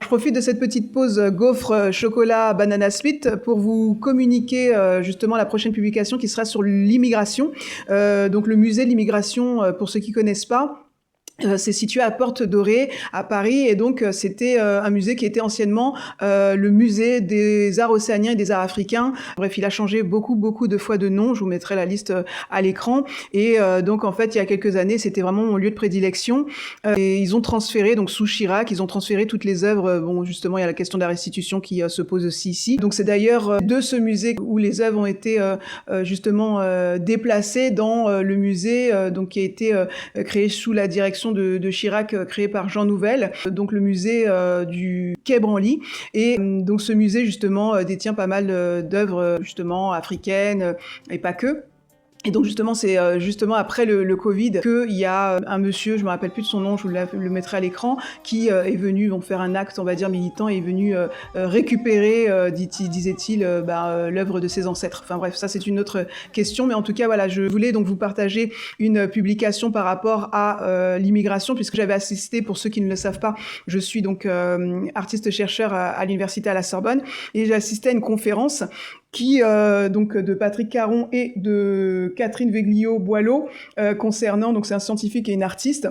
Je profite de cette petite pause gaufre, chocolat, banana split pour vous communiquer justement la prochaine publication qui sera sur l'immigration. Donc le musée de l'immigration, pour ceux qui connaissent pas, c'est situé à Porte Dorée, à Paris, et donc c'était un musée qui était anciennement le musée des arts océaniens et des arts africains. Bref, il a changé beaucoup de fois de nom. Je vous mettrai la liste à l'écran. Et donc en fait, il y a quelques années, c'était vraiment mon lieu de prédilection. Et ils ont transféré, donc sous Chirac, ils ont transféré toutes les œuvres. Bon, justement, il y a la question de la restitution qui se pose aussi ici. Donc c'est d'ailleurs de ce musée où les œuvres ont été justement déplacées dans le musée donc qui a été créé sous la direction de Chirac, créé par Jean Nouvel, donc le musée du Quai Branly. Et donc ce musée justement détient pas mal d'œuvres justement africaines et pas que. Et donc justement, c'est justement après le Covid qu'il y a un monsieur, je me rappelle plus de son nom, je vous le mettrai à l'écran, qui est venu donc faire un acte, on va dire militant, et est venu récupérer, disait-il, l'œuvre de ses ancêtres. Enfin bref, ça c'est une autre question, mais en tout cas voilà, je voulais donc vous partager une publication par rapport à l'immigration, puisque j'avais assisté, pour ceux qui ne le savent pas, je suis donc artiste-chercheur à l'université à la Sorbonne, et j'ai assisté à une conférence qui donc de Patrick Caron et de Catherine Veglio-Boileau concernant, donc c'est un scientifique et une artiste.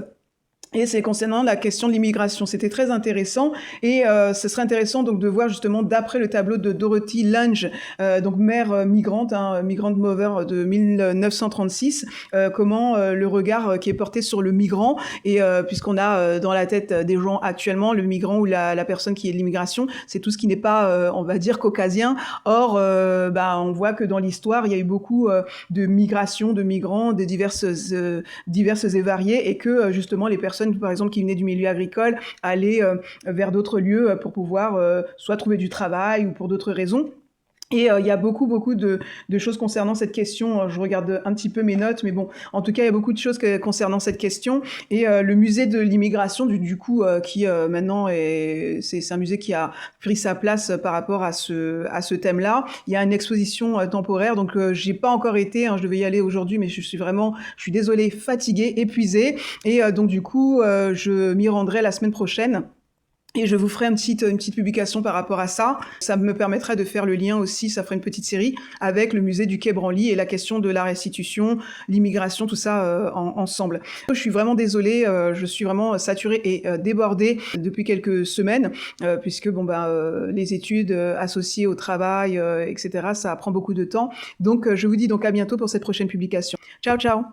Et c'est concernant la question de l'immigration. C'était très intéressant et ce serait intéressant donc de voir justement d'après le tableau de Dorothy Lange, donc mère migrante, migrant mover de 1936, comment le regard qui est porté sur le migrant et puisqu'on a dans la tête des gens actuellement le migrant ou la personne qui est de l'immigration, c'est tout ce qui n'est pas on va dire caucasien. Or on voit que dans l'histoire il y a eu beaucoup de migrations, de migrants, de diverses et variées et que justement les personnes par exemple qui venaient du milieu agricole allaient vers d'autres lieux pour pouvoir soit trouver du travail ou pour d'autres raisons. Et il y a beaucoup de choses concernant cette question. Je regarde un petit peu mes notes, mais bon, en tout cas, il y a beaucoup de choses concernant cette question. Et le musée de l'immigration, du coup, qui maintenant c'est un musée qui a pris sa place par rapport à ce thème-là. Il y a une exposition temporaire, donc j'ai pas encore été. Je devais y aller aujourd'hui, mais je suis désolée, fatiguée, épuisée. Et donc du coup, je m'y rendrai la semaine prochaine. Et je vous ferai une petite publication par rapport à ça. Ça me permettra de faire le lien aussi, ça fera une petite série avec le musée du Quai Branly et la question de la restitution, l'immigration, tout ça ensemble. Je suis vraiment désolée, je suis vraiment saturée et débordée depuis quelques semaines, puisque les études associées au travail, etc., ça prend beaucoup de temps. Donc je vous dis donc à bientôt pour cette prochaine publication. Ciao, ciao!